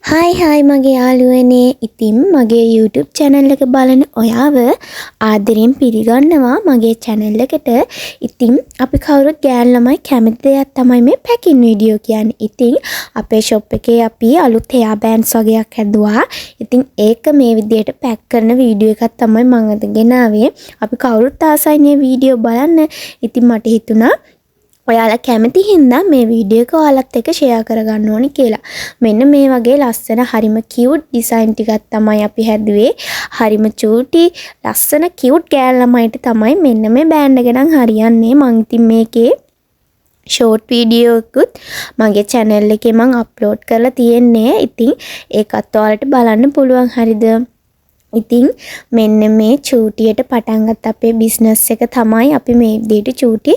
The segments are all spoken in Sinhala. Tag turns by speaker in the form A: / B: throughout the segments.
A: හයි මගේ යාළුවනේ. ඉතින් මගේ YouTube channel එක බලන ඔයාව ආදරෙන් පිළිගන්නවා මගේ channel එකට. ඉතින් අපි කවුරුත් ගෑන් ළමයි කැමති දෙයක් තමයි මේ packing video කියන්නේ. ඉතින් අපේ shop එකේ අපි අලුත් hair bands වගේක් හැදුවා. ඉතින් ඒක මේ විදිහට pack කරන video එකක් තමයි මම අද ගෙනාවේ. අපි කවුරුත් ආසයි මේ video බලන්න. ඉතින් මට හිතුණා ඔයාලා කැමති හින්දා මේ වීඩියෝ එක ඔයාලත් එක්ක ෂෙයා කරගන්න ඕනි කියලා. මෙන්න මේ වගේ ලස්සන හරිම කියුට් ඩිසයින් ටිකක් තමයි අපි හැදුවේ. හරිම චූටි ලස්සන කියුට් ගෑල් ළමයිට තමයි මෙන්න මේ බෑන්ඩ් එක නම් හරියන්නේ. මං ඉතින් මේකේ ෂෝට් වීඩියෝ එකකුත් මගේ channel එකේ මං අප්ලෝඩ් කරලා තියෙන්නේ. ඉතින් ඒකත් ඔයාලට බලන්න පුළුවන්. හරිද? ඉතින් මෙන්න මේ චූටියට පටන් ගත්ත අපේ බිස්නස් එක තමයි අපි මේ විදිහට චූටි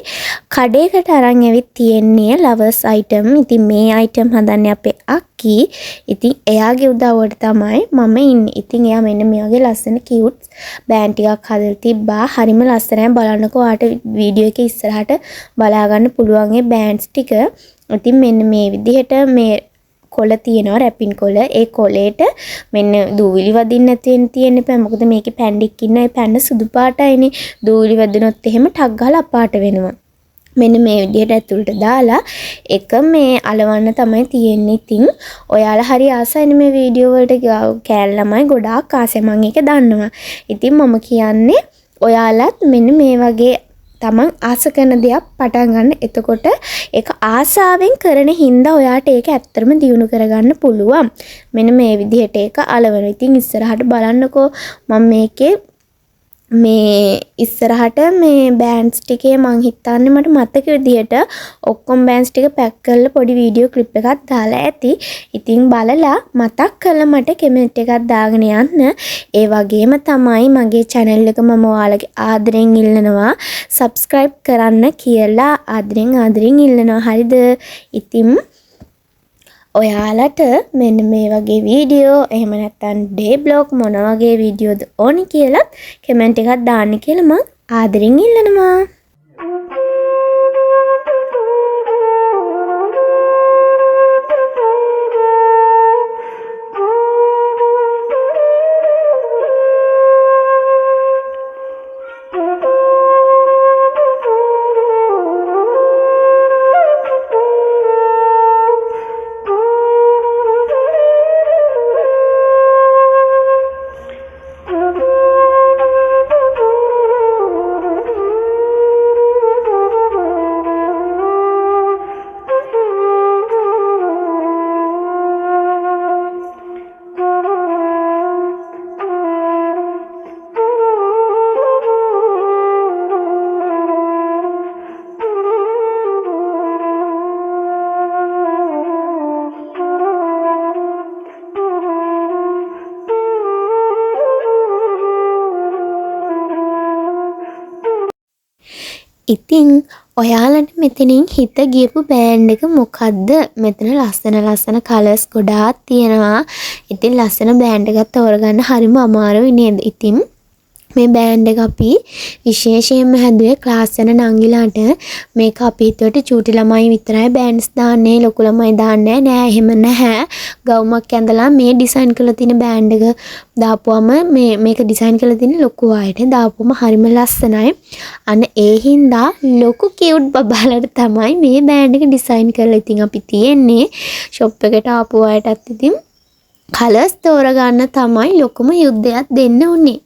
A: කඩේකට අරන් ඇවිත් තියෙන්නේ ලවර්ස් අයිටම්. ඉතින් මේ අයිටම් හදන්නේ අපේ අක්කි. ඉතින් එයාගේ උදව්වට තමයි මම ඉන්නේ. ඉතින් එයා මෙන්න මේ වගේ ලස්සන කියුට් බෑන්ඩ් ටිකක් හදලා තිබ්බා. හරිම ලස්සනයි. බලන්නකෝ ඔයාට වීඩියෝ එක ඉස්සරහට බලා ගන්න පුළුවන් ඒ බෑන්ඩ්ස් ටික. ඉතින් මෙන්න මේ විදිහට මේ කොළ තියෙනවා රැපින් කොළ. ඒ කොළේට මෙන්න දූවිලි වදින්න නැති වෙන්න තියෙන්න එපා. මොකද මේකේ පැන්ඩික් ඉන්න ඒ පැන්න සුදු පාටයිනේ. දූවිලි වැදුනොත් එහෙම ටක් ගාලා අපාට වෙනවා. මෙන්න මේ විදිහට ඇතුළට දාලා එක මේ අලවන්න තමයි තියෙන්නේ. ඉතින් ඔයාලා හරි ආසයිනේ මේ වීඩියෝ වලට කෑල් ළමයි ගොඩාක් ආසයි. මම ඒක දන්නවා. ඉතින් මම කියන්නේ ඔයාලත් මෙන්න මේ වගේ තමන් ආස කරන දෙයක් පටන් ගන්න. එතකොට ඒක ආසාවෙන් කරන හින්දා ඔයාට ඒක ඇත්තටම දියුණු කරගන්න පුළුවන්. මෙන්න මේ විදිහට ඒක අලවන. ඉතින් ඉස්සරහට බලන්නකෝ මම මේකේ මේ ඉස්සරහට මේ බෑන්ඩ්ස් ටිකේ මං හිතන්නේ මට මතක විදිහට ඔක්කොම බෑන්ඩ්ස් ටික පැක් කරලා පොඩි වීඩියෝ ක්ලිප් එකක් දාලා ඇති. ඉතින් බලලා මතක් කරලා මට කමෙන්ට් එකක් දාගෙන යන්න. ඒ වගේම තමයි මගේ channel එක මම ඔයාලගේ ආදරෙන් ඉල්ලනවා subscribe කරන්න කියලා ආදරෙන් ඉල්ලනවා. හරිද? ඉතින් ඔයාලට මෙන්න මේ වගේ වීඩියෝ එහෙම නැත්නම් ඩේ බ්ලොග් මොන වගේ වීඩියෝද ඕනි කියලා කමෙන්ට් එකක් දාන්න කියලා මම ආදරෙන් ඉල්ලනවා. ඉතින් ඔයාලට මෙතනින් හිත ගියපු බෑන්ඩ් එක මොකද්ද? මෙතන ලස්සන කලර්ස් ගොඩාක් තියෙනවා. ඉතින් ලස්සන බෑන්ඩ් එකක් තෝරගන්න හරිම අමාරුයි නේද? ඉතින් මේ බෑන්ඩ් එක අපි විශේෂයෙන්ම හැදුවේ ක්ලාස් යන නංගිලාට. මේක අපි හිතුවට චූටි ළමයි විතරයි බෑන්ඩ්ස් දාන්නේ, ලොකු ළමයි දාන්නේ නෑ. එහෙම නැහැ. ගවුමක් ඇඳලා මේ ඩිසයින් කරලා තියෙන බෑන්ඩ් එක දාපුවම මේක ඩිසයින් කරලා තියෙන ලොකු අයට දාපුවම හරිම ලස්සනයි. අන්න ඒ හින්දා ලොකු කියුට් බබාලට තමයි මේ බෑන්ඩ් එක ඩිසයින් කරලා ඉතින් අපි තියෙන්නේ. shop එකට ආපු අයටත් ඉතින් කලර්ස් තෝරගන්න තමයි ලොකුම යුද්ධයක් දෙන්න උනේ.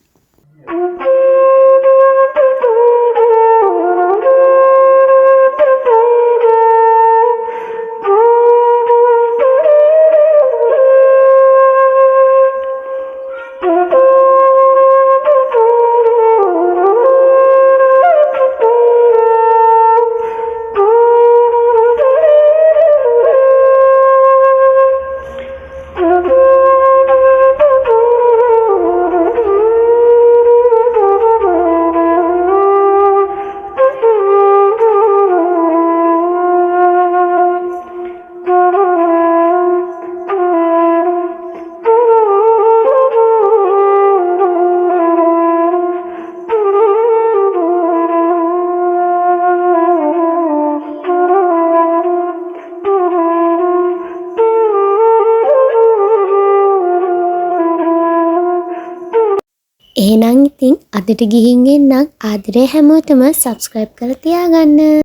A: එහෙනම් ඉතින් අදට ගිහින් එන්නම්. ආදරේ හැමෝටම subscribe කරලා තියාගන්න.